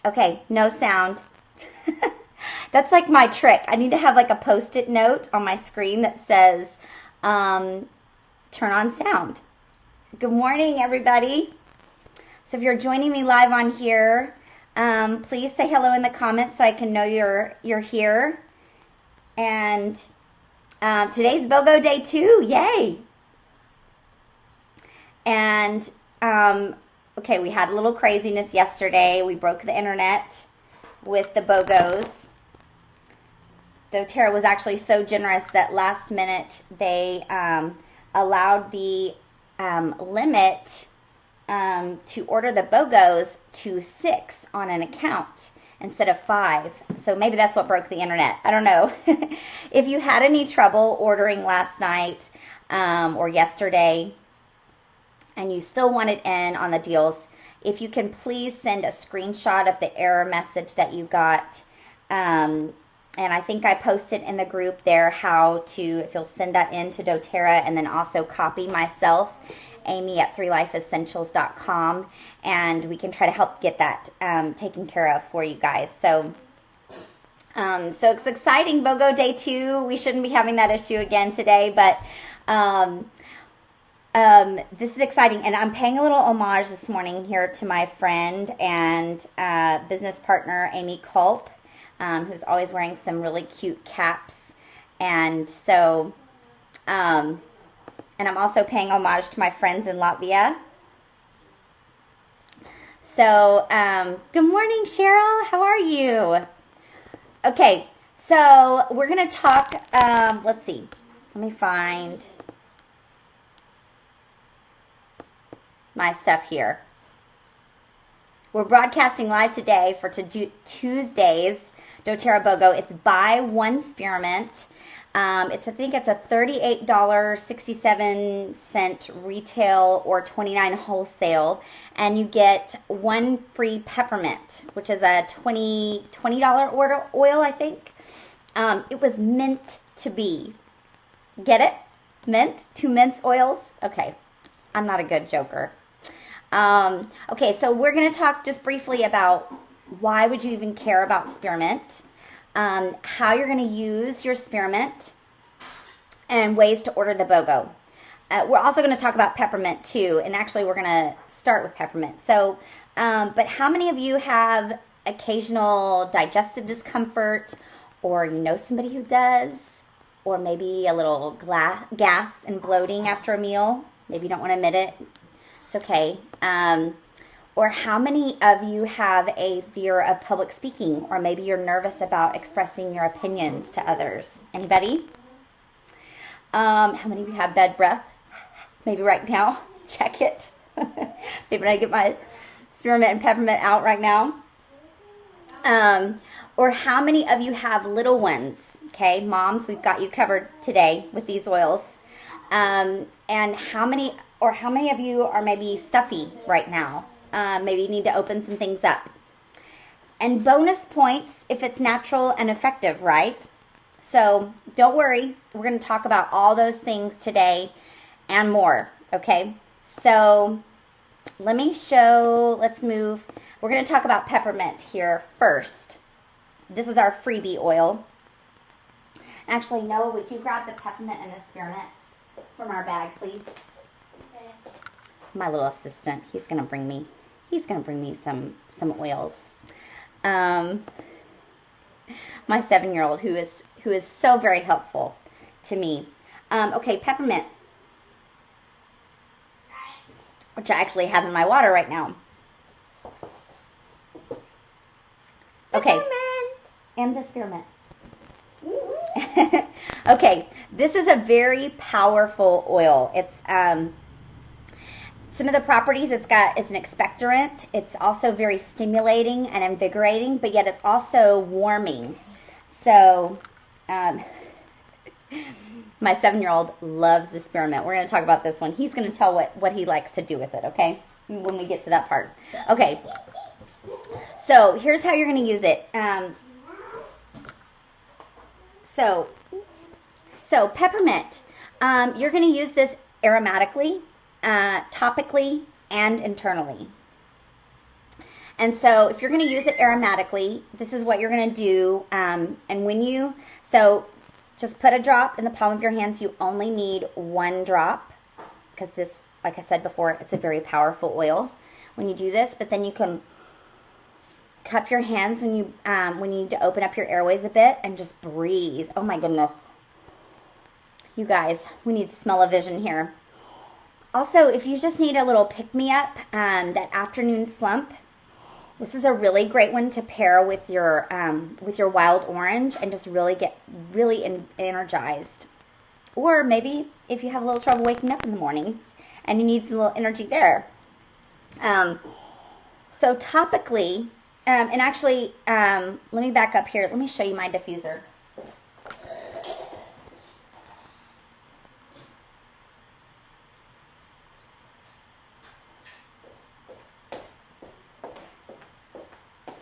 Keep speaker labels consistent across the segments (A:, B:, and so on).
A: Okay, no sound. That's like my trick. I need to have like a post-it note on my screen that says, turn on sound. Good morning, everybody. So if you're joining me live on here, please say hello in the comments so I can know you're here. And today's BOGO day 2. Yay! And okay, we had a little craziness yesterday. We broke the internet with the BOGOs. doTERRA was actually so generous that last minute they allowed the limit to order the BOGOs to 6 on an account instead of 5. So maybe that's what broke the internet. I don't know. If you had any trouble ordering last night or yesterday and you still want it in on the deals, if you can please send a screenshot of the error message that you got. And I think I posted in the group there how to, if you'll send that in to doTERRA, and then also copy myself, Amy at 3lifeessentials.com, and we can try to help get that taken care of for you guys. So it's exciting, BOGO day 2. We shouldn't be having that issue again today, but this is exciting, and I'm paying a little homage this morning here to my friend and business partner, Amy Culp, who's always wearing some really cute caps. And so, and I'm also paying homage to my friends in Latvia. So, good morning, Cheryl. How are you? Okay, so we're going to talk, let's see. Let me find my stuff here. We're broadcasting live today for Tuesday's doTERRA BOGO. It's buy one spearmint. I think it's a $38.67 retail or $29 wholesale, and you get one free peppermint, which is a $20 order oil, I think. It was meant to be. Get it? Mint? 2 mints oils? Okay. I'm not a good joker. Okay, so we're going to talk just briefly about why would you even care about spearmint, how you're going to use your spearmint, and ways to order the BOGO. We're also going to talk about peppermint too, and actually we're going to start with peppermint. So, but how many of you have occasional digestive discomfort, or you know somebody who does, or maybe a little gas and bloating after a meal? Maybe you don't want to admit it. It's okay. Or how many of you have a fear of public speaking, or maybe you're nervous about expressing your opinions to others? Anybody? How many of you have bad breath? Maybe right now. Check it. Maybe when I get my spearmint and peppermint out right now. Or how many of you have little ones? Okay, moms, we've got you covered today with these oils. And how many of you are maybe stuffy right now? Maybe you need to open some things up. And bonus points if it's natural and effective, right? So don't worry. We're going to talk about all those things today and more, okay? So let's move. We're going to talk about peppermint here first. This is our freebie oil. Actually, Noah, would you grab the peppermint and the spearmint from our bag, please? Okay. My little assistant, he's gonna bring me some oils. My 7-year-old who is so very helpful to me. Okay, peppermint, which I actually have in my water right now. Okay, peppermint. And the spearmint. Okay, this is a very powerful oil. It's some of the properties it's an expectorant. It's also very stimulating and invigorating, but yet it's also warming. So my 7-year-old loves the spearmint. We're going to talk about this one. He's going to tell what he likes to do with it, okay, when we get to that part. Okay, so here's how you're going to use it. So peppermint, you're going to use this aromatically, topically, and internally. And so if you're going to use it aromatically, this is what you're going to do. So just put a drop in the palm of your hands. You only need one drop because this, like I said before, it's a very powerful oil when you do this. But then you can cup your hands when you need to open up your airways a bit and just breathe. Oh my goodness. You guys, we need smell-o-vision here. Also, if you just need a little pick-me-up, that afternoon slump, this is a really great one to pair with your wild orange and just really get energized. Or maybe if you have a little trouble waking up in the morning and you need some little energy there. So topically, and actually, let me back up here. Let me show you my diffuser.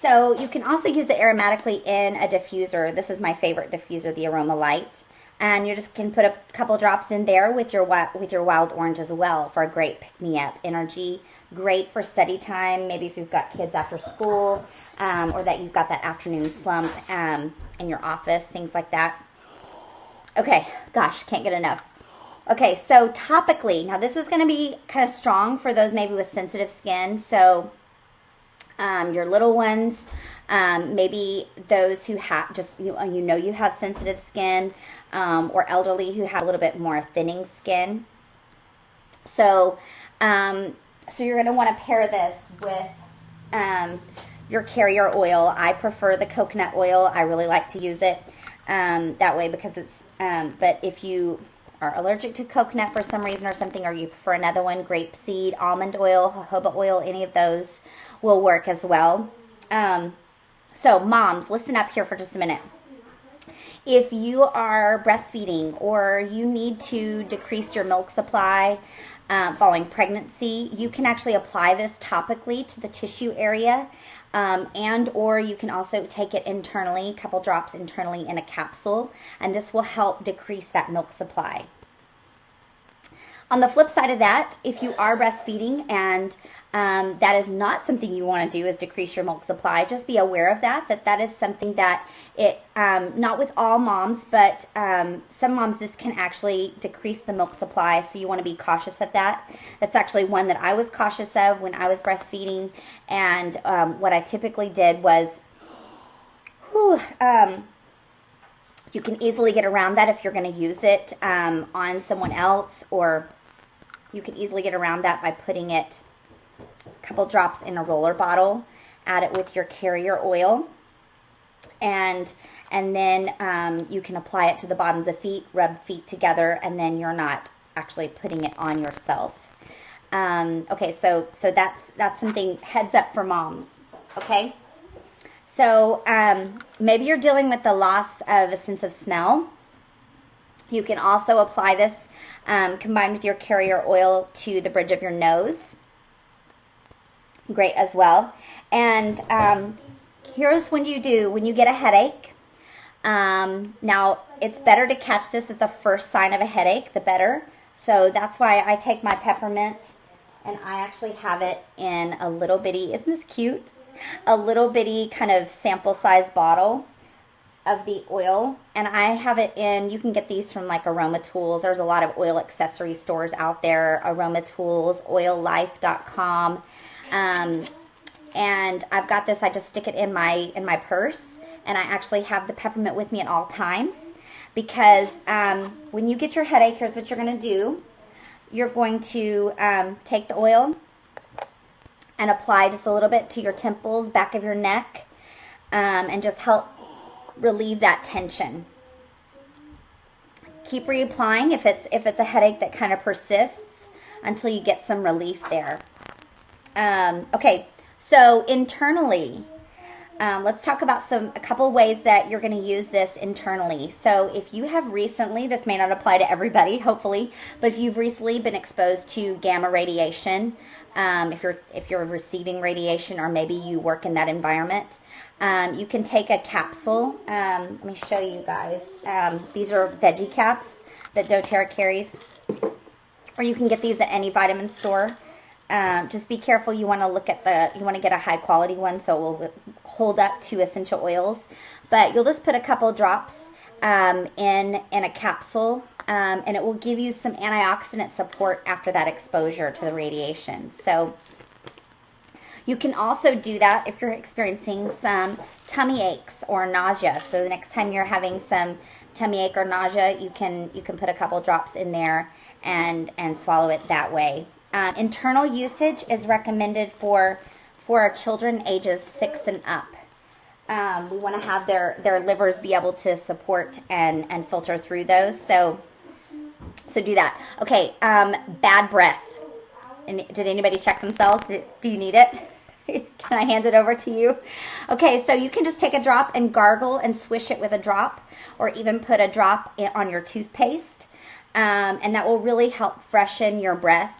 A: So you can also use it aromatically in a diffuser. This is my favorite diffuser, the Aroma Light. And you just can put a couple drops in there with your wild orange as well for a great pick-me-up energy. Great for study time, maybe if you've got kids after school, or that you've got that afternoon slump in your office, things like that. Okay, gosh, can't get enough. Okay, so topically, now this is going to be kind of strong for those maybe with sensitive skin. So your little ones, maybe those who have just, you have sensitive skin, or elderly who have a little bit more thinning skin. So, so you're going to want to pair this with your carrier oil. I prefer the coconut oil. I really like to use it that way because it's, but if you are allergic to coconut for some reason or something, or you prefer another one, grapeseed, almond oil, jojoba oil, any of those will work as well. So moms, listen up here for just a minute. If you are breastfeeding or you need to decrease your milk supply following pregnancy, you can actually apply this topically to the tissue area, and or you can also take it internally, a couple drops internally in a capsule, and this will help decrease that milk supply. On the flip side of that, if you are breastfeeding and that is not something you want to do is decrease your milk supply, just be aware of that is something that not with all moms, but some moms, this can actually decrease the milk supply, so you want to be cautious of that. That's actually one that I was cautious of when I was breastfeeding, and what I typically did was, you can easily get around that if you're going to use it on someone else, or you can easily get around that by putting it a couple drops in a roller bottle, add it with your carrier oil, and then you can apply it to the bottoms of feet, rub feet together, and then you're not actually putting it on yourself. Okay, so that's something, heads up for moms, okay? So maybe you're dealing with the loss of a sense of smell. You can also apply this combined with your carrier oil to the bridge of your nose. Great as well. And here's when you get a headache. Now, it's better to catch this at the first sign of a headache, the better. So that's why I take my peppermint, and I actually have it in a little bitty, isn't this cute? A little bitty kind of sample size bottle of the oil, and I have it in, you can get these from like Aroma Tools. There's a lot of oil accessory stores out there, Aroma Tools, oillife.com, and I've got this, I just stick it in my purse, and I actually have the peppermint with me at all times, because when you get your headache, here's what you're going to do. You're going to take the oil and apply just a little bit to your temples, back of your neck, and just help relieve that tension. Keep reapplying if it's a headache that kind of persists until you get some relief there. Okay, so internally, let's talk about a couple ways that you're going to use this internally. So if you have recently, this may not apply to everybody, hopefully, but if you've recently been exposed to gamma radiation, if you're receiving radiation, or maybe you work in that environment, you can take a capsule. Let me show you guys. These are veggie caps that doTERRA carries, or you can get these at any vitamin store. Just be careful. You want to get a high quality one so it will hold up to essential oils. But you'll just put a couple drops in a capsule, and it will give you some antioxidant support after that exposure to the radiation. So you can also do that if you're experiencing some tummy aches or nausea. So the next time you're having some tummy ache or nausea, you can put a couple drops in there and swallow it that way. Internal usage is recommended for children ages 6 and up. We want to have their livers be able to support and filter through those. So do that. Okay, bad breath. And did anybody check themselves? Do you need it? Can I hand it over to you? Okay, so you can just take a drop and gargle and swish it with a drop, or even put a drop on your toothpaste, and that will really help freshen your breath.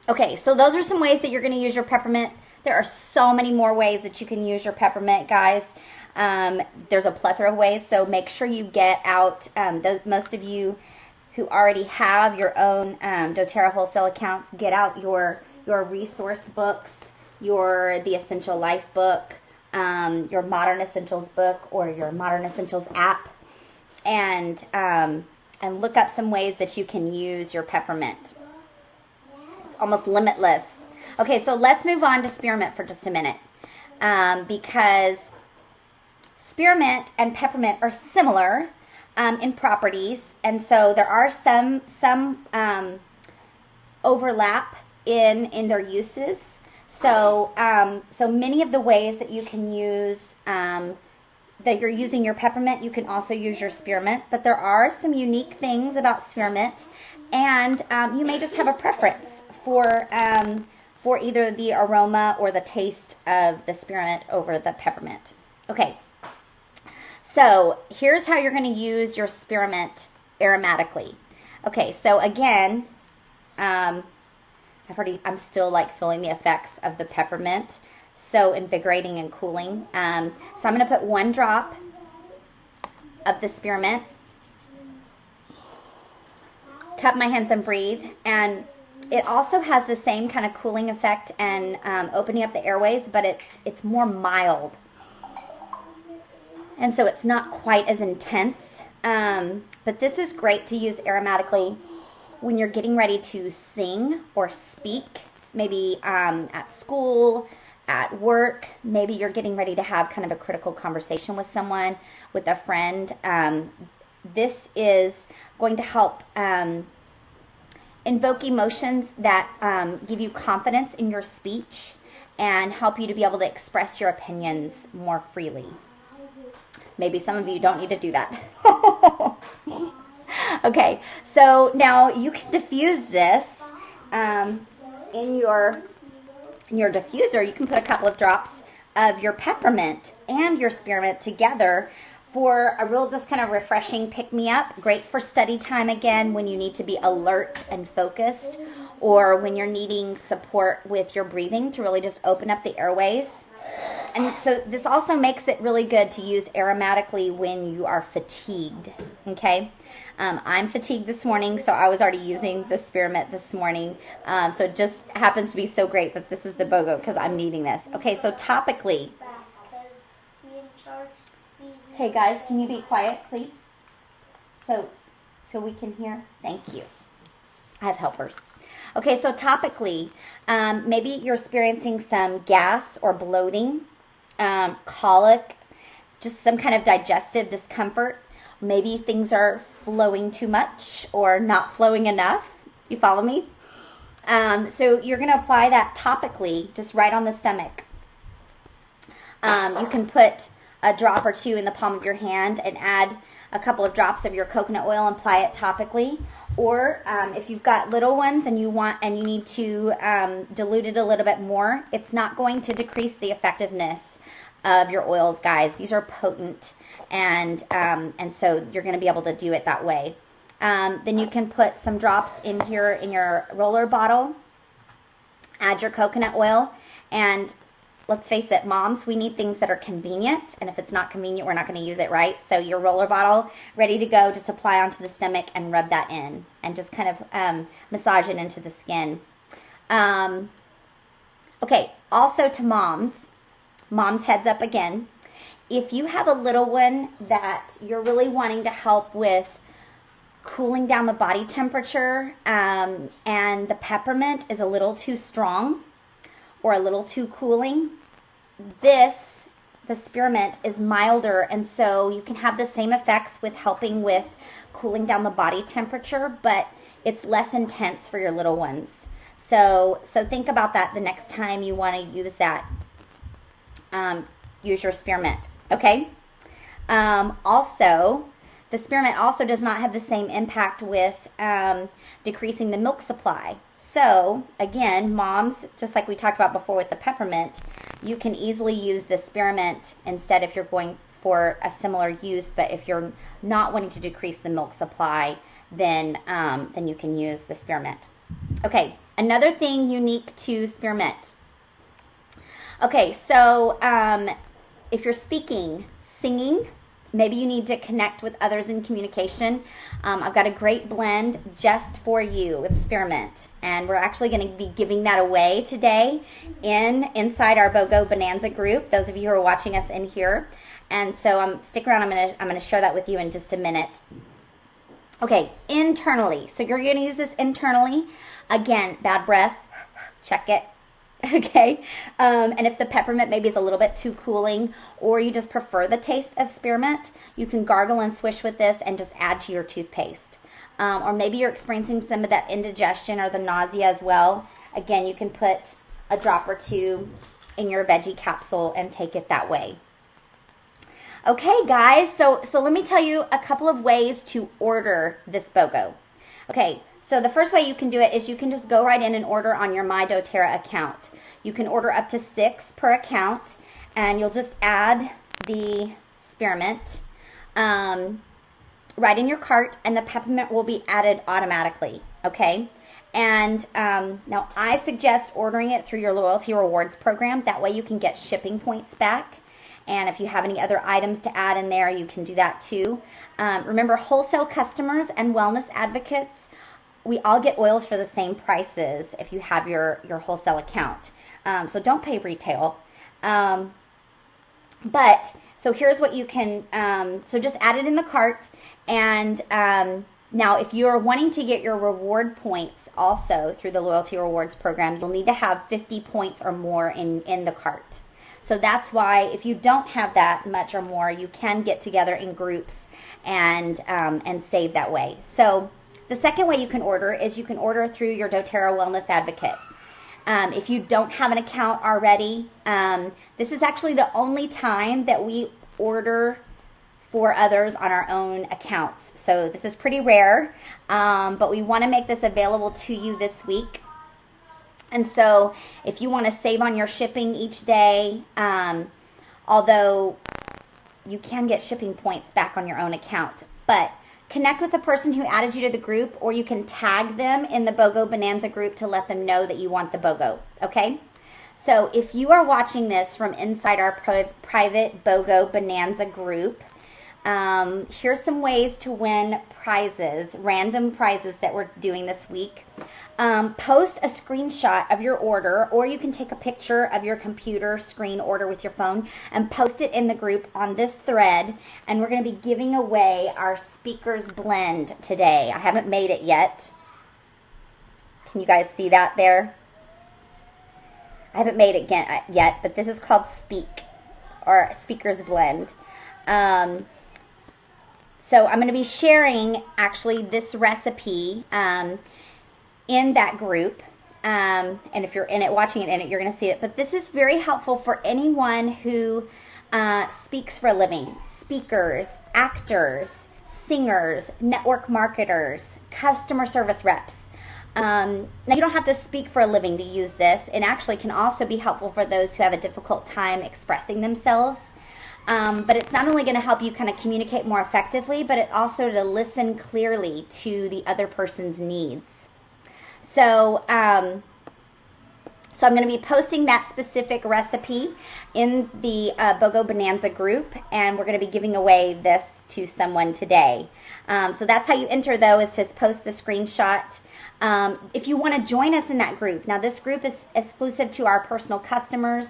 A: Okay, so those are some ways that you're going to use your peppermint. There are so many more ways that you can use your peppermint, guys. There's a plethora of ways, so make sure you get out, most of you who already have your own doTERRA wholesale accounts, get out your resource books, the Essential Life book, your Modern Essentials book, or your Modern Essentials app, and look up some ways that you can use your peppermint. It's almost limitless. Okay, so let's move on to spearmint for just a minute, because spearmint and peppermint are similar in properties, and so there are some overlap in their uses. So many of the ways that you can use that you're using your peppermint, you can also use your spearmint. But there are some unique things about spearmint, and you may just have a preference for either the aroma or the taste of the spearmint over the peppermint. Okay. So here's how you're going to use your spearmint aromatically. Okay, so again, I'm still like feeling the effects of the peppermint. So invigorating and cooling. So I'm going to put 1 drop of the spearmint. Cup my hands and breathe. And it also has the same kind of cooling effect and opening up the airways, but it's more mild. And so it's not quite as intense. But this is great to use aromatically when you're getting ready to sing or speak, maybe at school, at work. Maybe you're getting ready to have kind of a critical conversation with someone, with a friend. This is going to help invoke emotions that give you confidence in your speech and help you to be able to express your opinions more freely. Maybe some of you don't need to do that. Okay, so now you can diffuse this in your diffuser. You can put a couple of drops of your peppermint and your spearmint together for a real just kind of refreshing pick-me-up. Great for study time again when you need to be alert and focused, or when you're needing support with your breathing to really just open up the airways. And so this also makes it really good to use aromatically when you are fatigued, okay? I'm fatigued this morning, so I was already using the spearmint this morning. So it just happens to be so great that this is the BOGO because I'm needing this. Okay, so topically. Hey guys, can you be quiet, please? So we can hear? Thank you. I have helpers. Okay, so topically, maybe you're experiencing some gas or bloating, colic, just some kind of digestive discomfort. Maybe things are flowing too much or not flowing enough. You follow me? So you're going to apply that topically, just right on the stomach. You can put a drop or 2 in the palm of your hand and add a couple of drops of your coconut oil and apply it topically. Or if you've got little ones and you need to dilute it a little bit more, it's not going to decrease the effectiveness of your oils, guys. These are potent, and so you're going to be able to do it that way. Then you can put some drops in here in your roller bottle, add your coconut oil, and let's face it, moms, we need things that are convenient, and if it's not convenient, we're not going to use it, right? So your roller bottle, ready to go, just apply onto the stomach and rub that in, and just kind of massage it into the skin. Okay, also to moms heads up again. If you have a little one that you're really wanting to help with cooling down the body temperature, and the peppermint is a little too strong or a little too cooling, the spearmint is milder, and so you can have the same effects with helping with cooling down the body temperature, but it's less intense for your little ones. So think about that the next time you want to use that. Use your spearmint, okay? Also, the spearmint also does not have the same impact with decreasing the milk supply. So again, moms, just like we talked about before with the peppermint, you can easily use the spearmint instead if you're going for a similar use. But if you're not wanting to decrease the milk supply, then you can use the spearmint. Okay, another thing unique to spearmint. Okay, so if you're speaking, singing, maybe you need to connect with others in communication. I've got a great blend just for you with spearmint, and we're actually going to be giving that away today inside our BOGO Bonanza group. Those of you who are watching us in here, and so stick around. I'm going to share that with you in just a minute. Okay, internally. So you're going to use this internally. Again, bad breath. Check it. Okay, and if the peppermint maybe is a little bit too cooling, or you just prefer the taste of spearmint, you can gargle and swish with this and just add to your toothpaste. Or maybe you're experiencing some of that indigestion or the nausea as well. Again, you can put a drop or two in your veggie capsule and take it that way. Okay, guys, so let me tell you a couple of ways to order this BOGO. Okay, so the first way you can do it is you can just go right in and order on your My doTERRA account. You can order up to 6 per account, and you'll just add the spearmint right in your cart, and the peppermint will be added automatically, okay? And now I suggest ordering it through your loyalty rewards program. That way you can get shipping points back. And if you have any other items to add in there, you can do that too. Remember, wholesale customers and wellness advocates, we all get oils for the same prices if you have your wholesale account. So don't pay retail. But so here's what you can, so just add it in the cart. And now if you're wanting to get your reward points also through the loyalty rewards program, you'll need to have 50 points or more in the cart. So that's why if you don't have that much or more, you can get together in groups and save that way. So the second way you can order is you can order through your doTERRA Wellness Advocate. If you don't have an account already, this is actually the only time that we order for others on our own accounts. So this is pretty rare, but we want to make this available to you this week. And so if you want to save on your shipping each day, although you can get shipping points back on your own account, but connect with the person who added you to the group, or you can tag them in the BOGO Bonanza group to let them know that you want the BOGO, okay? So if you are watching this from inside our private BOGO Bonanza group, here's some ways to win prizes, random prizes that we're doing this week. Post a screenshot of your order, or you can take a picture of your computer screen order with your phone and post it in the group on this thread, and we're going to be giving away our Speakers Blend today. I haven't made it yet. Can you guys see that there? I haven't made it yet, but this is called Speakers Blend. So I'm going to be sharing actually this recipe in that group. And if you're in it, watching it in it, you're going to see it. But this is very helpful for anyone who speaks for a living. Speakers, actors, singers, network marketers, customer service reps. Now, you don't have to speak for a living to use this. It actually can also be helpful for those who have a difficult time expressing themselves. But it's not only going to help you kind of communicate more effectively, but it also to listen clearly to the other person's needs. So, so I'm going to be posting that specific recipe in the BOGO Bonanza group, and we're going to be giving away this to someone today. So that's how you enter, though, is to post the screenshot. If you want to join us in that group, now this group is exclusive to our personal customers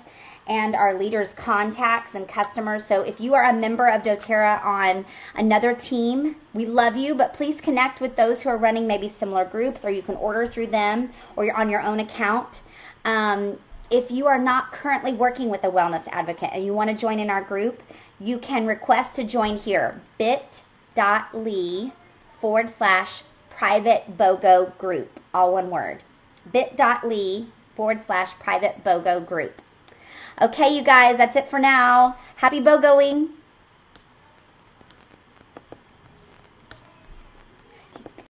A: and our leaders' contacts and customers. So if you are a member of doTERRA on another team, we love you, but please connect with those who are running maybe similar groups, or you can order through them, or you're on your own account. If you are not currently working with a wellness advocate and you want to join in our group, you can request to join here, bit.ly/private BOGO group, all one word, bit.ly/private BOGO group. Okay, you guys, that's it for now. Happy BOGOing.